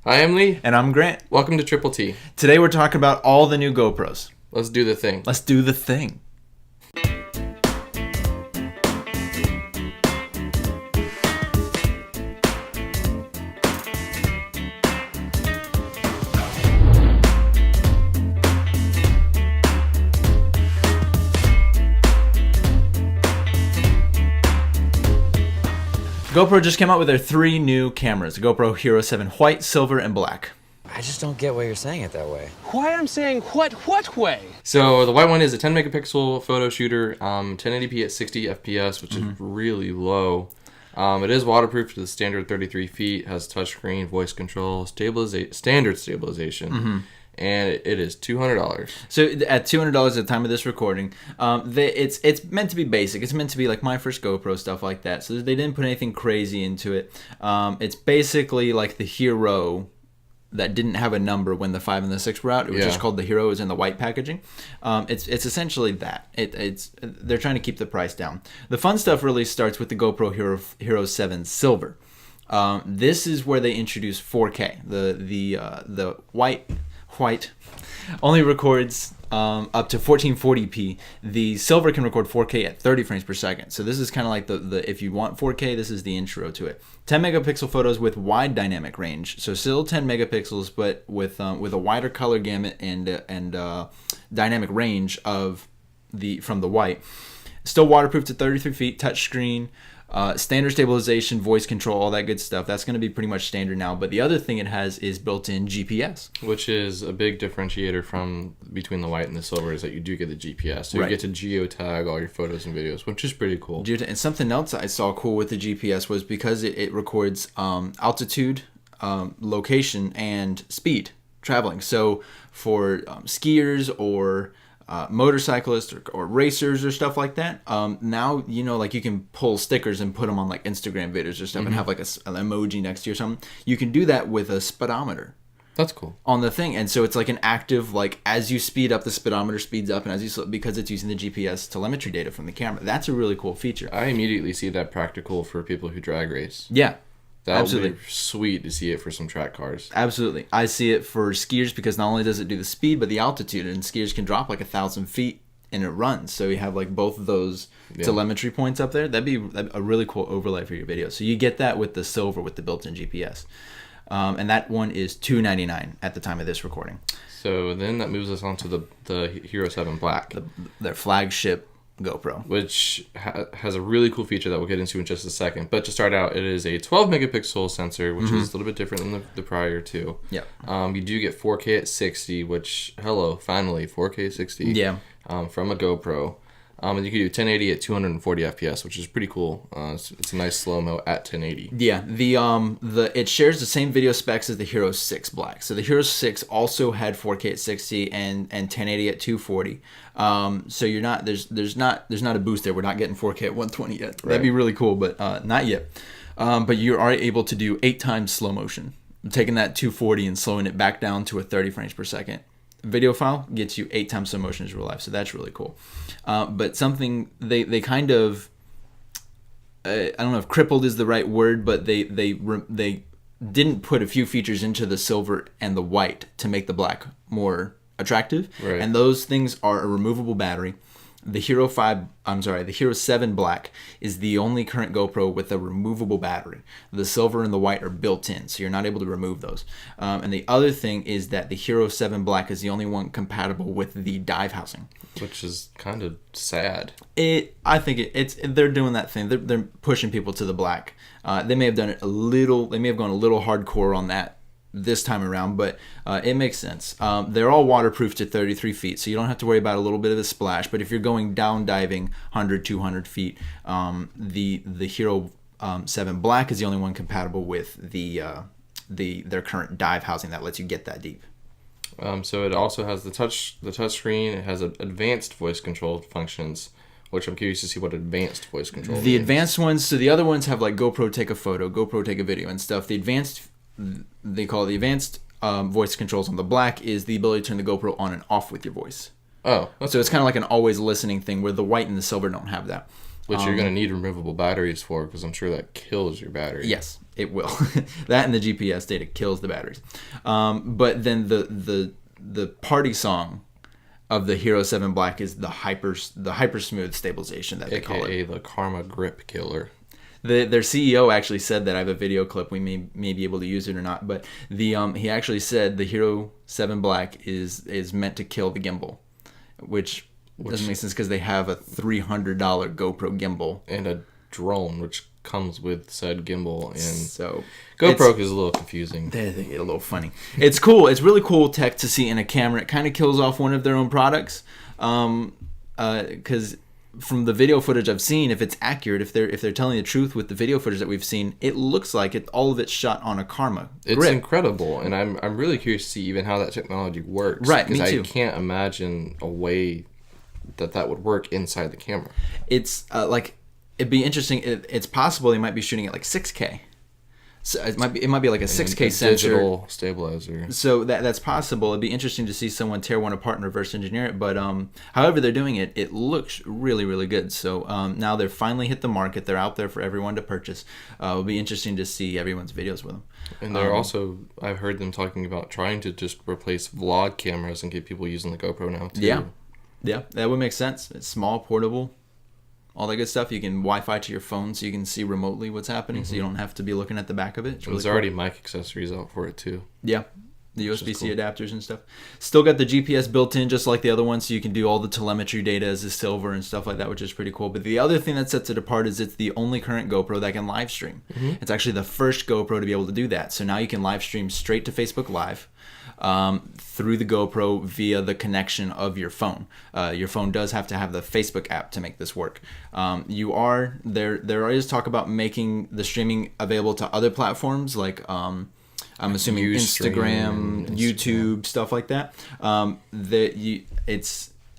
Hi, I'm Lee. And I'm Grant. Welcome to Triple T. Today we're talking about all the new GoPros. Let's do the thing. Let's do the thing. GoPro just came out with their 3 new cameras, the GoPro Hero 7 White, Silver, and Black. I just don't get why you're saying it that way. Why I'm saying what way? So the white one is a 10 megapixel photo shooter, 1080p at 60 FPS, which is really low. It is waterproof to the standard 33 feet, has touchscreen, voice control, standard stabilization. And it is $200. So at $200 at the time of this recording, it's meant to be basic. It's meant to be like my first GoPro, stuff like that. So they didn't put anything crazy into it. It's basically like the Hero that didn't have a number when the 5 and the 6 were out. It was just called the Hero. It was in the white packaging. It's essentially that. They're trying to keep the price down. The fun stuff really starts with the GoPro Hero 7 Silver. This is where they introduce 4K. The white only records up to 1440p. The silver can record 4K at 30 frames per second. So this is kind of like the if you want 4K, this is the intro to it. 10 megapixel photos with wide dynamic range. So still 10 megapixels, but with a wider color gamut and dynamic range of from the white. Still waterproof to 33 feet, touchscreen. Standard stabilization, voice control, all that good stuff. That's going to be pretty much standard now. But the other thing it has is built-in GPS, which is a big differentiator between the white and the silver, is that you do get the GPS. So you get to geotag all your photos and videos, which is pretty cool. And something else I saw cool with the GPS was because it records altitude, location, and speed traveling. So for skiers or motorcyclists or racers or stuff like that, now like you can pull stickers and put them on like Instagram videos or stuff and have like an emoji next to you or something. You can do that with a speedometer. That's cool. On the thing, and so it's like an active, like as you speed up, the speedometer speeds up, and as you slow, because it's using the GPS telemetry data from the camera. That's a really cool feature. I immediately see that practical for people who drag race. Yeah. That would be sweet to see it for some track cars. Absolutely. I see it for skiers because not only does it do the speed, but the altitude. And skiers can drop like 1,000 feet and it runs. So you have like both of those telemetry points up there. That'd be a really cool overlay for your video. So you get that with the silver with the built-in GPS. And that one is $299 at the time of this recording. So then that moves us on to the Hero 7 Black. Their flagship GoPro, which has a really cool feature that we'll get into in just a second. But to start out, it is a 12 megapixel sensor, which is a little bit different than the prior two. Yeah. You do get 4K at 60, which finally 4K 60. Yeah. From a GoPro. And you can do 1080 at 240 FPS, which is pretty cool. It's a nice slow-mo at 1080. Yeah, it shares the same video specs as the Hero 6 Black. So the Hero 6 also had 4K at 60 and 1080 at 240. So you're not there's not a boost there. We're not getting 4K at 120 yet. Right. That'd be really cool, but not yet. But you are able to do 8 times slow motion, taking that 240 and slowing it back down to a 30 frames per second. Video file gets you 8 times slow motion as real life, so that's really cool. But something they kind of I don't know if crippled is the right word, but they didn't put a few features into the silver and the white to make the black more attractive. Right. And those things are a removable battery. The Hero 7 Black is the only current GoPro with a removable battery. The silver and the white are built in, so you're not able to remove those. And the other thing is that the Hero 7 Black is the only one compatible with the dive housing, which is kind of sad. I think they're doing that thing. They're pushing people to the black. They may have done it a little. They may have gone a little hardcore on that this time around, but it makes sense. They're all waterproof to 33 feet, so you don't have to worry about a little bit of a splash. But if you're going down diving 100, 200 feet, the Hero 7 Black is the only one compatible with their current dive housing that lets you get that deep. So it also has the touch screen. It has advanced voice control functions, which I'm curious to see what advanced voice control means. The advanced ones, so the other ones have like GoPro take a photo, GoPro take a video and stuff. The advanced, they call it the advanced voice controls on the Black is the ability to turn the GoPro on and off with your voice. Oh. So it's kind of like an always listening thing where the white and the silver don't have that. Which you're going to need removable batteries for, because I'm sure that kills your battery. Yes, it will. That and the GPS data kills the batteries. But then the party song of the Hero 7 Black is the hyper smooth stabilization that they call it. AKA the Karma Grip Killer. Their CEO actually said that. I have a video clip. We may be able to use it or not. But he actually said the Hero 7 Black is meant to kill the gimbal, which doesn't make sense because they have a $300 GoPro gimbal and a drone, which comes with said gimbal. And so GoPro is a little confusing. They get a little funny. It's cool. It's really cool tech to see in a camera. It kind of kills off one of their own products, because from the video footage I've seen, if it's accurate, if they're telling the truth with the video footage that we've seen, it looks like all of it's shot on a Karma grip. It's incredible, and I'm really curious to see even how that technology works. Right, me too. I can't imagine a way that would work inside the camera. It's it'd be interesting. It's possible they might be shooting at like 6K. So it might be like a 6K sensor, digital stabilizer. So that's possible. It'd be interesting to see someone tear one apart and reverse engineer it. But however they're doing it, it looks really, really good. So now they've finally hit the market. They're out there for everyone to purchase. It'll be interesting to see everyone's videos with them. And they're also, I've heard them talking about trying to just replace vlog cameras and get people using the GoPro now too. Yeah, that would make sense. It's small, portable, all that good stuff. You can Wi-Fi to your phone so you can see remotely what's happening, so you don't have to be looking at the back of it. There's already mic accessories out for it too. Yeah, the USB-C adapters and stuff. Still got the GPS built in just like the other one, so you can do all the telemetry data as a silver and stuff like that, which is pretty cool. But the other thing that sets it apart is it's the only current GoPro that can live stream. It's actually the first GoPro to be able to do that. So now you can live stream straight to Facebook Live through the GoPro via the connection of your phone. Your phone does have to have the Facebook app to make this work. There is talk about making the streaming available to other platforms like I'm assuming Instagram, YouTube, stuff like that.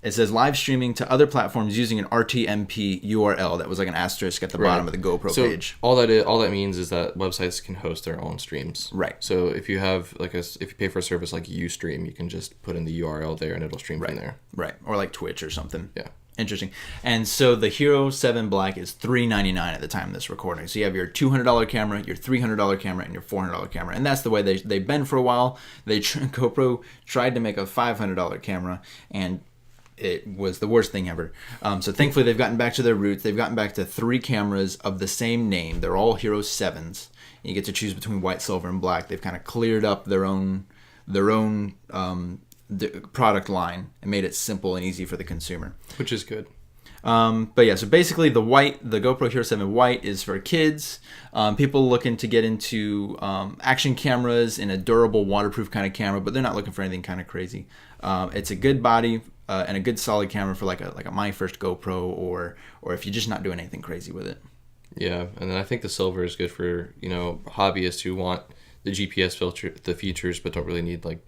It says live streaming to other platforms using an RTMP URL that was like an asterisk at the bottom of the GoPro page. All that means is that websites can host their own streams. Right. So if you have if you pay for a service like Ustream, you can just put in the URL there and it'll stream from there. Right. Or like Twitch or something. Yeah. Interesting. And so the Hero 7 Black is $399 at the time of this recording. So you have your $200 camera, your $300 camera, and your $400 camera. And that's the way they've been for a while. GoPro tried to make a $500 camera, and it was the worst thing ever. So thankfully they've gotten back to their roots. They've gotten back to 3 cameras of the same name. They're all Hero 7s. You get to choose between white, silver, and black. They've kind of cleared up their own the product line and made it simple and easy for the consumer, which is good. But yeah, so basically the GoPro Hero 7 White is for kids, people looking to get into action cameras in a durable, waterproof kind of camera, but they're not looking for anything kind of crazy. It's a good body and a good solid camera for like a my first GoPro, or if you're just not doing anything crazy with it. Yeah, and then I think the silver is good for hobbyists who want the GPS filter, the features, but don't really need the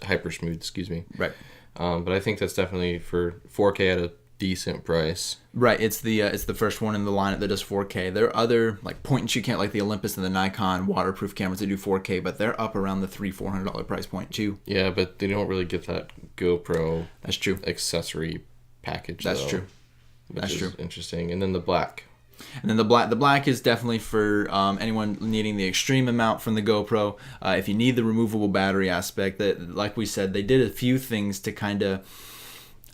hyper smooth. Excuse me. Right. But I think that's definitely for 4K at a decent price. Right. It's the first one in the lineup that does 4K. There are other like point and shoot cameras like the Olympus and the Nikon waterproof cameras that do 4K, but they're up around the $300-$400 price point too. Yeah, but they don't really get that GoPro. That's true. Accessory package. That's true. That's true. Interesting. And then the black. And then the black is definitely for anyone needing the extreme amount from the GoPro. If you need the removable battery aspect, that, like we said, they did a few things to kind of,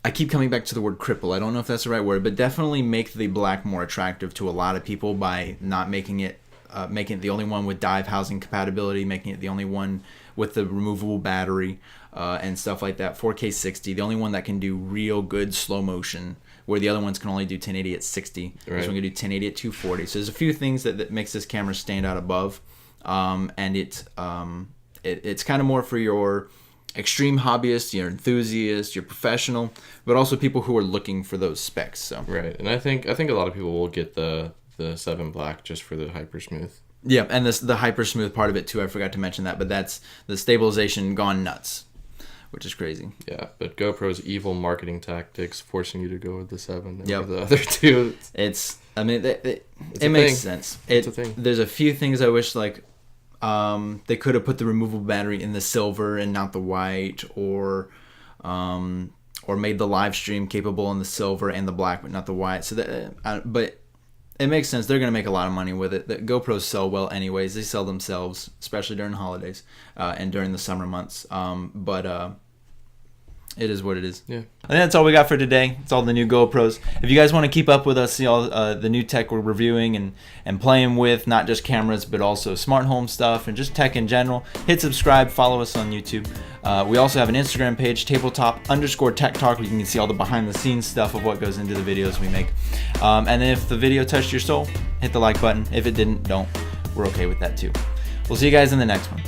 I keep coming back to the word cripple. I don't know if that's the right word, but definitely make the black more attractive to a lot of people by not making it the only one with dive housing compatibility, making it the only one with the removable battery and stuff like that. 4K 60, the only one that can do real good slow motion, where the other ones can only do 1080 at 60. Right. This one can do 1080 at 240. So there's a few things that makes this camera stand out above, and it's kind of more for your extreme hobbyist, your enthusiast, your professional, but also people who are looking for those specs. So right, and I think a lot of people will get the 7 Black just for the hyper smooth. Yeah, and the hyper smooth part of it too. I forgot to mention that, but that's the stabilization gone nuts, which is crazy. Yeah, but GoPro's evil marketing tactics forcing you to go with the 7 over the other two. It makes sense. It's a thing. There's a few things I wish they could have put the removable battery in the silver and not the white, or or made the live stream capable in the silver and the black, but not the white. So that, but it makes sense. They're gonna make a lot of money with it. The GoPros sell well, anyways. They sell themselves, especially during holidays and during the summer months. It is what it is. Yeah. I think that's all we got for today. It's all the new GoPros. If you guys want to keep up with us, see all the new tech we're reviewing and playing with, not just cameras, but also smart home stuff and just tech in general, hit subscribe, follow us on YouTube. We also have an Instagram page, tabletop_tech talk, where you can see all the behind the scenes stuff of what goes into the videos we make. And if the video touched your soul, hit the like button. If it didn't, don't. We're okay with that too. We'll see you guys in the next one.